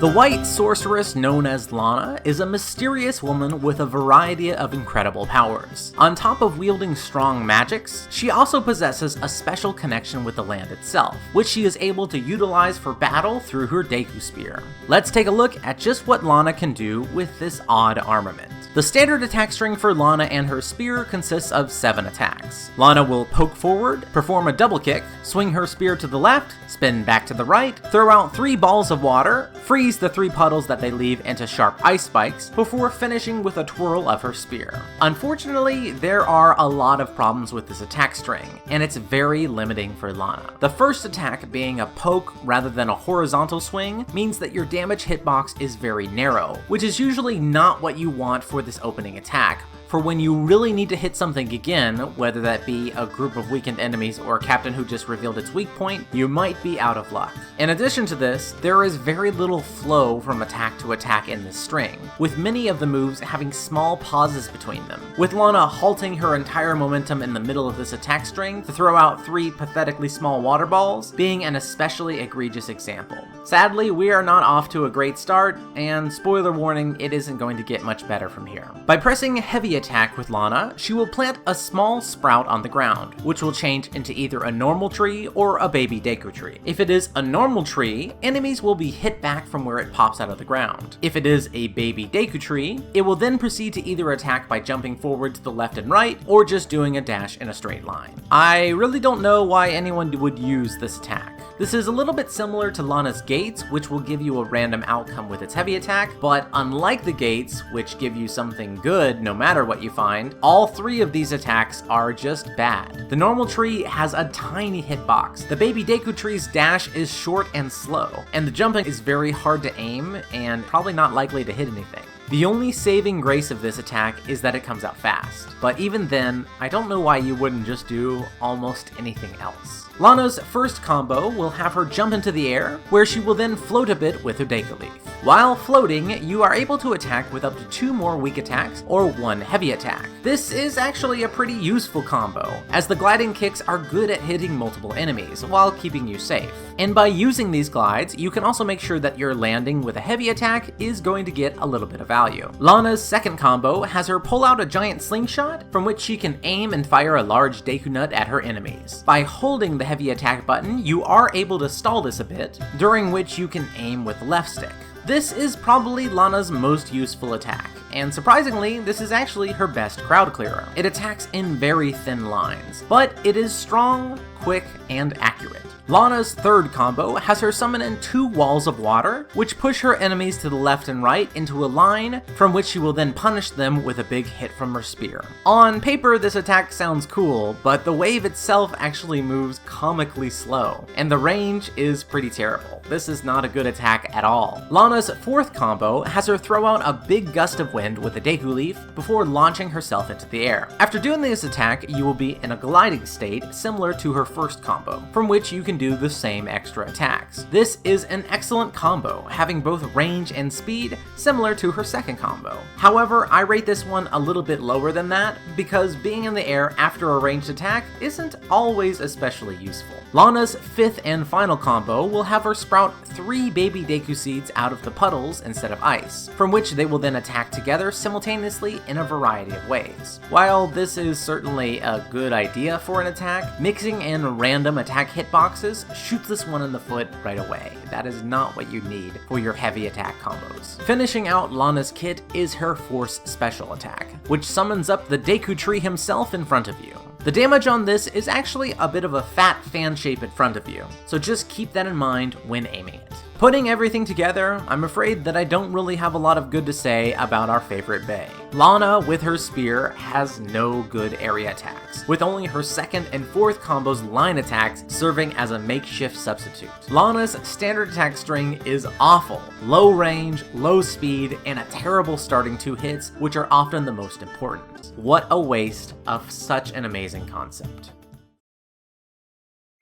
The white sorceress known as Lana is a mysterious woman with a variety of incredible powers. On top of wielding strong magics, she also possesses a special connection with the land itself, which she is able to utilize for battle through her Deku Spear. Let's take a look at just what Lana can do with this odd armament. The standard attack string for Lana and her spear consists of 7 attacks. Lana will poke forward, perform a double kick, swing her spear to the left, spin back to the right, throw out 3 balls of water, freeze the 3 puddles that they leave into sharp ice spikes, before finishing with a twirl of her spear. Unfortunately, there are a lot of problems with this attack string, and it's very limiting for Lana. The first attack, being a poke rather than a horizontal swing, means that your damage hitbox is very narrow, which is usually not what you want for this opening attack. For when you really need to hit something again, whether that be a group of weakened enemies or a captain who just revealed its weak point, you might be out of luck. In addition to this, there is very little flow from attack to attack in this string, with many of the moves having small pauses between them, with Lana halting her entire momentum in the middle of this attack string to throw out 3 pathetically small water balls being an especially egregious example. Sadly, we are not off to a great start, and spoiler warning, it isn't going to get much better from here. By pressing heavy attack with Lana, she will plant a small sprout on the ground, which will change into either a normal tree or a baby Deku tree. If it is a normal tree, enemies will be hit back from where it pops out of the ground. If it is a baby Deku tree, it will then proceed to either attack by jumping forward to the left and right, or just doing a dash in a straight line. I really don't know why anyone would use this attack. This is a little bit similar to Lana's Gates, which will give you a random outcome with its heavy attack, but unlike the Gates, which give you something good no matter what you find, all 3 of these attacks are just bad. The normal tree has a tiny hitbox, the baby Deku tree's dash is short and slow, and the jumping is very hard to aim and probably not likely to hit anything. The only saving grace of this attack is that it comes out fast, but even then, I don't know why you wouldn't just do almost anything else. Lana's first combo will have her jump into the air, where she will then float a bit with her Deku Leaf. While floating, you are able to attack with up to 2 more weak attacks or 1 heavy attack. This is actually a pretty useful combo, as the gliding kicks are good at hitting multiple enemies while keeping you safe. And by using these glides, you can also make sure that your landing with a heavy attack is going to get a little bit of value. Lana's second combo has her pull out a giant slingshot, from which she can aim and fire a large Deku Nut at her enemies. By holding the heavy attack button, you are able to stall this a bit, during which you can aim with the left stick. This is probably Lana's most useful attack, and surprisingly, this is actually her best crowd clearer. It attacks in very thin lines, but it is strong, quick, and accurate. Lana's third combo has her summon in 2 walls of water, which push her enemies to the left and right into a line, from which she will then punish them with a big hit from her spear. On paper, this attack sounds cool, but the wave itself actually moves comically slow, and the range is pretty terrible. This is not a good attack at all. Lana's fourth combo has her throw out a big gust of wind with a Deku Leaf before launching herself into the air. After doing this attack, you will be in a gliding state similar to her first combo, from which you can do the same extra attacks. This is an excellent combo, having both range and speed similar to her second combo. However, I rate this one a little bit lower than that, because being in the air after a ranged attack isn't always especially useful. Lana's fifth and final combo will have her sprout 3 baby Deku Seeds out of the puddles instead of ice, from which they will then attack together simultaneously in a variety of ways. While this is certainly a good idea for an attack, mixing in random attack hitboxes shoots this one in the foot right away. That is not what you need for your heavy attack combos. Finishing out Lana's kit is her Force Special attack, which summons up the Deku Tree himself in front of you. The damage on this is actually a bit of a fat fan shape in front of you, so just keep that in mind when aiming it. Putting everything together, I'm afraid that I don't really have a lot of good to say about our favorite Bae. Lana, with her spear, has no good area attacks, with only her second and fourth combo's line attacks serving as a makeshift substitute. Lana's standard attack string is awful, low range, low speed, and a terrible starting 2 hits, which are often the most important. What a waste of such an amazing concept.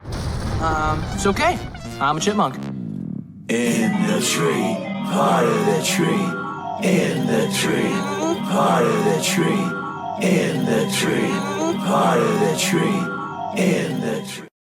It's okay. I'm a chipmunk. In the tree, part of the tree. In the tree, part of the tree. In the tree, part of the tree. In the tree.